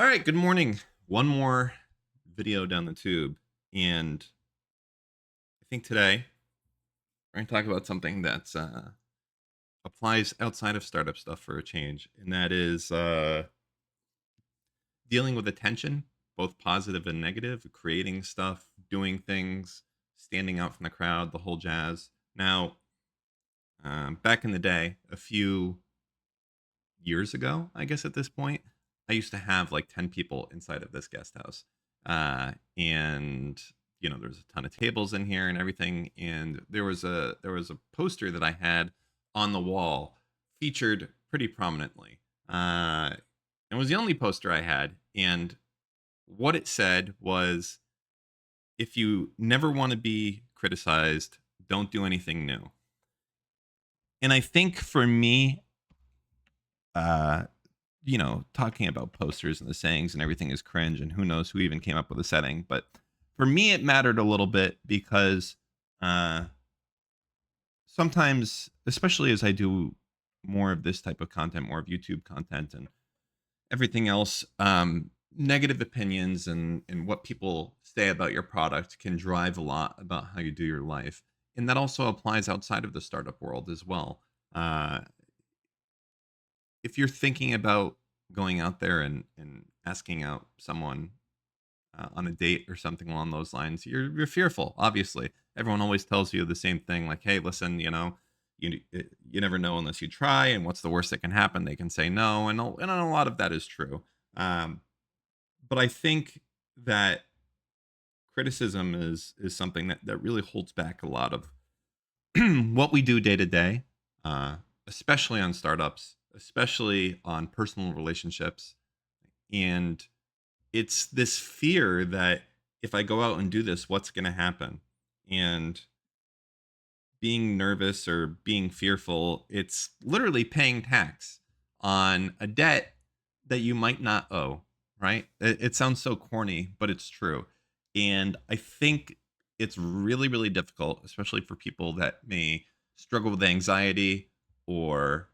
All right, good morning. One more video down the tube. And I think today we're going to talk about something that applies outside of startup stuff for a change. And that is dealing with attention, both positive and negative, creating stuff, doing things, standing out from the crowd, the whole jazz. Now, back in the day, a few years ago, I guess at this point, I used to have like 10 people inside of this guest house. And there's a ton of tables in here and everything. And there was a poster that I had on the wall featured pretty prominently. It was the only poster I had. And what it said was, if you never want to be criticized, don't do anything new. And I think for me, uh, talking about posters and the sayings and everything is cringe, and who knows who even came up with the setting. But for me, it mattered a little bit because uh, sometimes, especially as I do more of this type of content, more of YouTube content and everything else, negative opinions and what people say about your product can drive a lot about how you do your life. And that also applies outside of the startup world as well. Uh, if you're thinking about going out there and asking out someone on a date or something along those lines, you're fearful. Obviously, everyone always tells you the same thing, like, "Hey, listen, you never know unless you try, and what's the worst that can happen? They can say no," and a lot of that is true. Um, but I think that criticism is something that really holds back a lot of what we do day to day, uh, especially on startups, especially on personal relationships. And it's this fear that if I go out and do this, what's going to happen? And being nervous or being fearful, it's literally paying tax on a debt that you might not owe, right? It sounds so corny, but it's true. And I think it's really, really difficult, especially for people that may struggle with anxiety or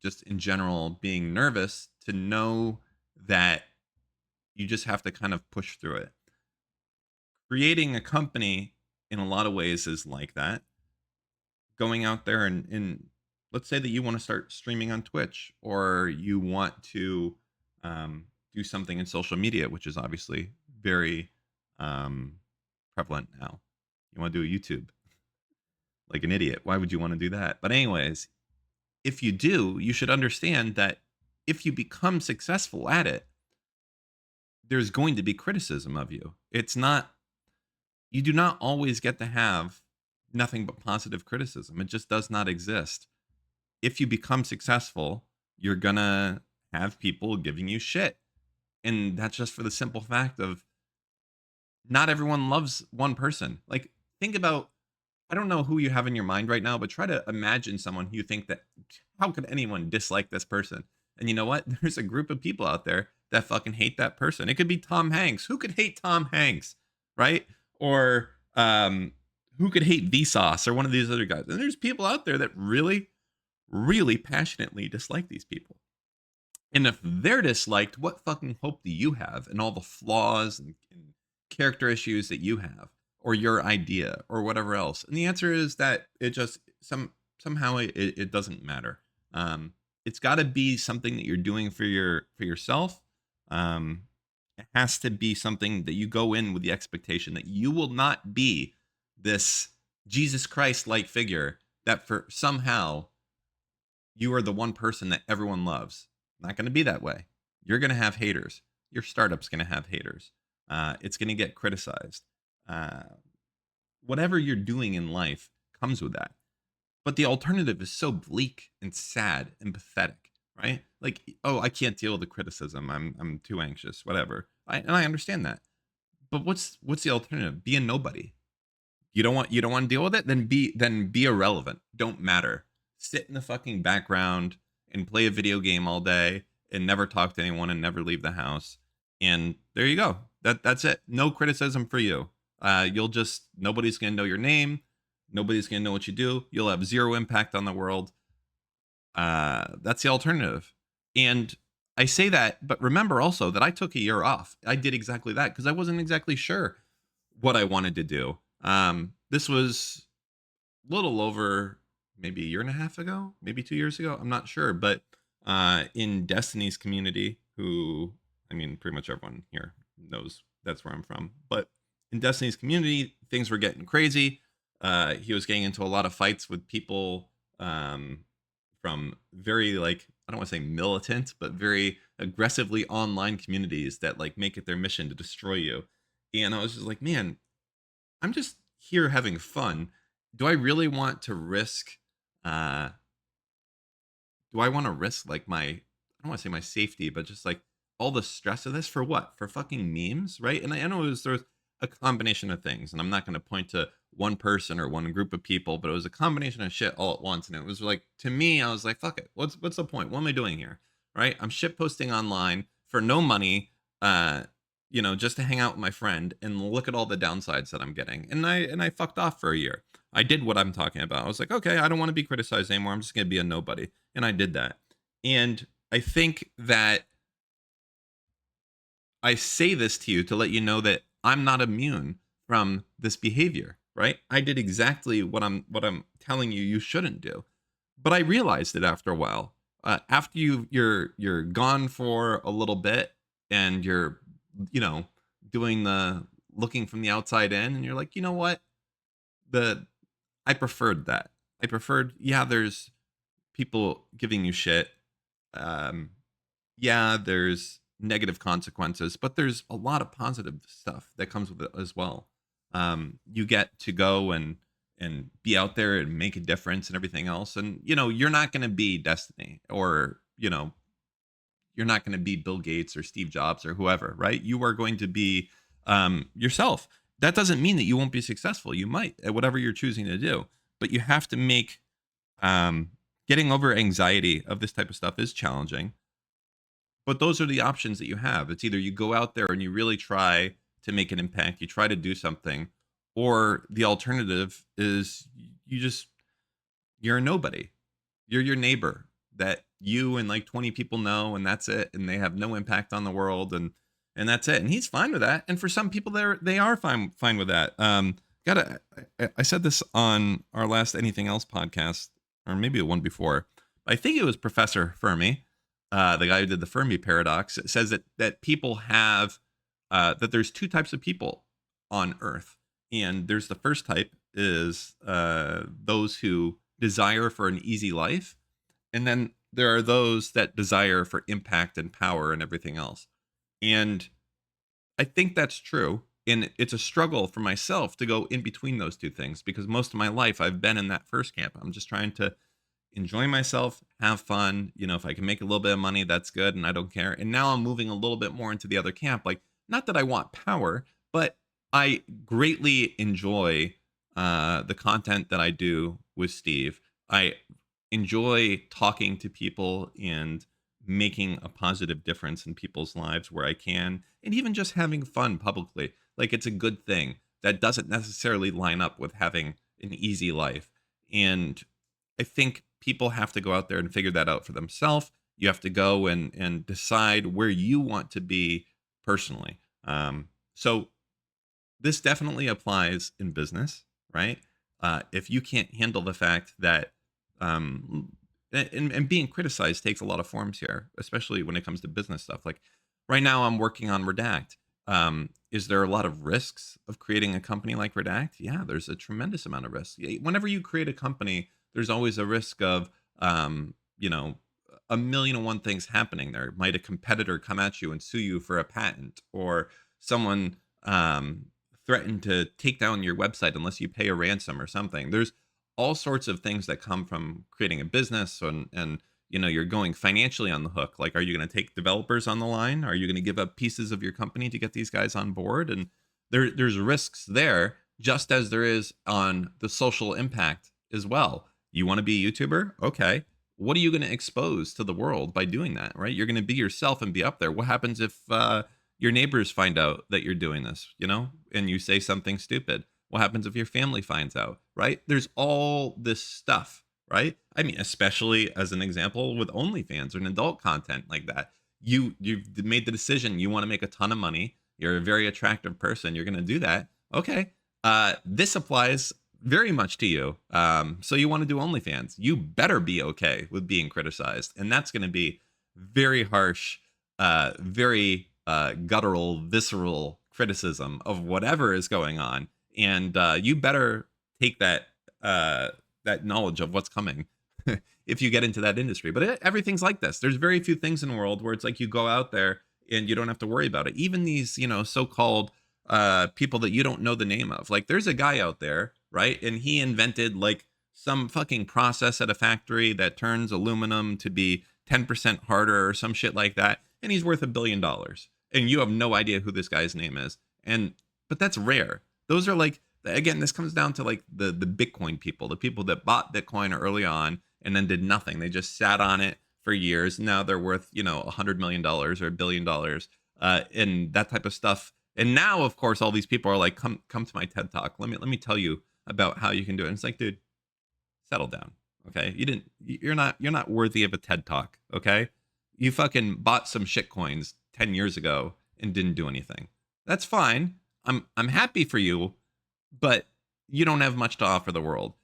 just in general being nervous, to know that you just have to kind of push through it. Creating a company in a lot of ways is like that. Going out there and let's say that you want to start streaming on Twitch, or you want to do something in social media, which is obviously very um, prevalent now. You want to do a YouTube like an idiot. Why would you want to do that? But, anyways, if you do, you should understand that if you become successful at it, there's going to be criticism of you. It's not, you do not always get to have nothing but positive criticism. It just does not exist. If you become successful, you're gonna have people giving you shit. And that's just for the simple fact of, not everyone loves one person. Like, think about, I don't know who you have in your mind right now, but try to imagine someone who you think that, how could anyone dislike this person? And you know what? There's a group of people out there that fucking hate that person. It could be Tom Hanks. Who could hate Tom Hanks? Right? Or who could hate Vsauce or one of these other guys? And there's people out there that really, really passionately dislike these people. And if they're disliked, what fucking hope do you have in all the flaws and character issues that you have, or your idea, or whatever else? And the answer is that it just somehow it doesn't matter. It's got to be something that you're doing for yourself. It has to be something that you go in with the expectation that you will not be this Jesus Christ like figure that for somehow you are the one person that everyone loves. Not going to be that way. You're going to have haters. Your startup's going to have haters. It's going to get criticized. Uh, Whatever you're doing in life comes with that. But the alternative is so bleak and sad and pathetic, right? Like, oh, I can't deal with the criticism. I'm too anxious, whatever. And I understand that. But what's the alternative? Be a nobody. You don't want to deal with it? Then be irrelevant. Don't matter. Sit in the fucking background and play a video game all day and never talk to anyone and never leave the house. And there you go. That's it. No criticism for you. Nobody's gonna know your name. Nobody's gonna know what you do. You'll have zero impact on the world. That's the alternative. And I say that, but remember also that I took a year off. I did exactly that because I wasn't exactly sure what I wanted to do. This was little over maybe a year and a half ago, maybe 2 years ago. I'm not sure, but in Destiny's community, who I mean, pretty much everyone here knows that's where I'm from. But in Destiny's community, things were getting crazy. He was getting into a lot of fights with people from very like I don't want to say militant, but very aggressively online communities that like make it their mission to destroy you. And I was just like, man, I'm just here having fun. Do I really want to risk uh do I want to risk like my I don't want to say my safety, but just like all the stress of this for what? For fucking memes, right? And I know there's a combination of things, and I'm not going to point to one person or one group of people, but it was a combination of shit all at once. And it was like to me, I was like, fuck it. What's the point? What am I doing here? Right? I'm shit posting online for no money, uh, just to hang out with my friend and look at all the downsides that I'm getting. And I fucked off for a year. I did what I'm talking about. I was like, okay, I don't want to be criticized anymore. I'm just gonna be a nobody. And I did that. And I think that I say this to you to let you know that I'm not immune from this behavior, right? I did exactly what I'm telling you you shouldn't do. But I realized it after a while. After you're gone for a little bit and you're you know doing the looking from the outside in and you're like, "You know what? The I preferred that. I preferred yeah, there's people giving you shit. Um yeah, there's negative consequences, but there's a lot of positive stuff that comes with it as well. You get to go and be out there and make a difference and everything else. And you're not going to be Destiny, or you're not going to be Bill Gates or Steve Jobs or whoever, right? You are going to be yourself. That doesn't mean that you won't be successful. You might at whatever you're choosing to do, but you have to make um, getting over anxiety of this type of stuff is challenging, but those are the options that you have. It's either you go out there and you really try to make an impact, you try to do something, or the alternative is you're a nobody. You're your neighbor that you and like 20 people know, and that's it, and they have no impact on the world, and that's it. And he's fine with that. And for some people, they are fine with that. Gotta I said this on our last Anything Else podcast, or maybe the one before. I think it was Professor Fermi, the guy who did the Fermi paradox. It says that people have that there's two types of people on Earth, and there's the first type is those who desire for an easy life, and then there are those that desire for impact and power and everything else. And I think that's true. And it's a struggle for myself to go in between those two things because most of my life I've been in that first camp. I'm just trying to enjoy myself, have fun. If I can make a little bit of money, that's good, and I don't care. And now I'm moving a little bit more into the other camp. Like, not that I want power, but I greatly enjoy the content that I do with Steve. I enjoy talking to people and making a positive difference in people's lives where I can, and even just having fun publicly. Like, it's a good thing that doesn't necessarily line up with having an easy life. And I think people have to go out there and figure that out for themselves. You have to go and decide where you want to be personally. So this definitely applies in business, right? If you can't handle the fact that and being criticized takes a lot of forms here, especially when it comes to business stuff. Like right now, I'm working on Redact. Is there a lot of risks of creating a company like Redact? Yeah, there's a tremendous amount of risk. Whenever you create a company, there's always a risk of, you know, a million and one things happening. There might a competitor come at you and sue you for a patent, or someone threaten to take down your website unless you pay a ransom or something. There's all sorts of things that come from creating a business, and you're going financially on the hook. Like, are you going to take developers on the line? Are you going to give up pieces of your company to get these guys on board? And there's risks there, just as there is on the social impact as well. You want to be a YouTuber? Okay. What are you going to expose to the world by doing that, right? You're going to be yourself and be up there. What happens if your neighbors find out that you're doing this, and you say something stupid? What happens if your family finds out, right? There's all this stuff, right? I mean, especially as an example with OnlyFans or an adult content like that. you've made the decision. You want to make a ton of money. You're a very attractive person. You're going to do that. Okay. This applies very much to you. So you want to do OnlyFans. You better be okay with being criticized. And that's going to be very harsh, very guttural, visceral criticism of whatever is going on. And you better take that knowledge of what's coming if you get into that industry. But everything's like this. There's very few things in the world where it's like you go out there and you don't have to worry about it. Even these, so-called people that you don't know the name of. Like there's a guy out there, right? And he invented like some fucking process at a factory that turns aluminum to be 10% harder or some shit like that. And he's worth $1 billion. And you have no idea who this guy's name is. But that's rare. Those are like, again, this comes down to like the Bitcoin people, the people that bought Bitcoin early on and then did nothing. They just sat on it for years. Now they're worth, $100 million or $1 billion, and that type of stuff. And now, of course, all these people are like, come to my TED Talk. Let me tell you about how you can do it. And it's like, dude, settle down. Okay. You're not worthy of a TED Talk. Okay. You fucking bought some shit coins 10 years ago and didn't do anything. That's fine. I'm happy for you, but you don't have much to offer the world.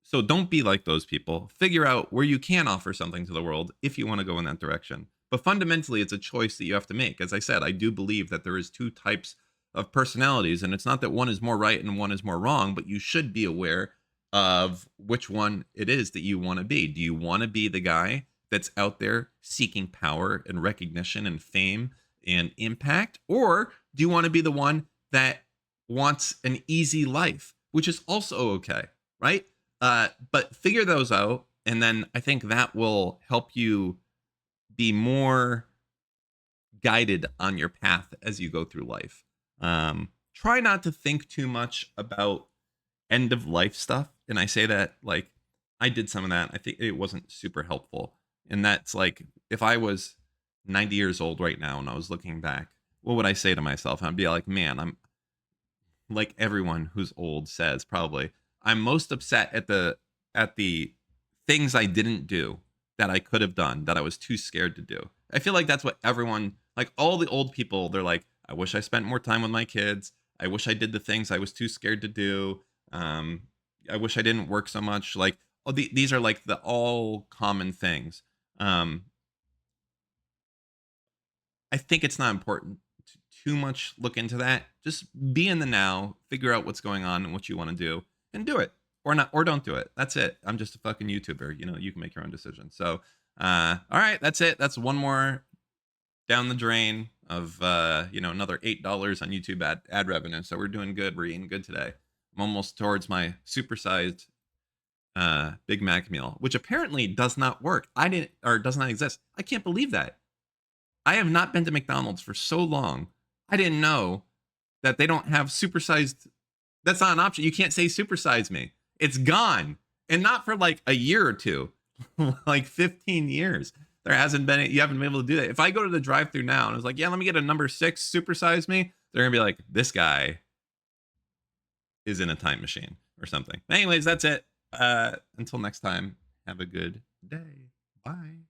So don't be like those people. Figure out where you can offer something to the world if you want to go in that direction. But fundamentally, it's a choice that you have to make. As I said, I do believe that there is two types of personalities, and it's not that one is more right and one is more wrong, but you should be aware of which one it is that you want to be. Do you want to be the guy that's out there seeking power and recognition and fame and impact? Or do you want to be the one that wants an easy life, which is also okay, right? But figure those out, and then I think that will help you be more guided on your path as you go through life. Try not to think too much about end of life stuff. And I say that like I did some of that. I think it wasn't super helpful. And that's like if I was 90 years old right now and I was looking back, what would I say to myself? I'd be like, man, I'm like everyone who's old says probably, I'm most upset at the things I didn't do that I could have done that I was too scared to do. I feel like that's what everyone, like all the old people, they're like, I wish I spent more time with my kids. I wish I did the things I was too scared to do. I wish I didn't work so much. Like, these are like the all common things. I think it's not important to too much look into that. Just be in the now, figure out what's going on and what you want to do, and do it. Or not, or don't do it. That's it. I'm just a fucking YouTuber. You can make your own decision. So, all right, that's it. That's one more down the drain of another $8 on YouTube ad revenue. So we're doing good. We're eating good today. I'm almost towards my supersized Big Mac meal, which apparently does not work. Does not exist. I can't believe that. I have not been to McDonald's for so long. I didn't know that they don't have supersized. That's not an option. You can't say supersize me. It's gone. And not for like a year or two, like 15 years. You haven't been able to do that. If I go to the drive-thru now and I was like, yeah, let me get a number 6, supersize me, they're going to be like, this guy is in a time machine or something. Anyways, that's it. Until next time, have a good day. Bye.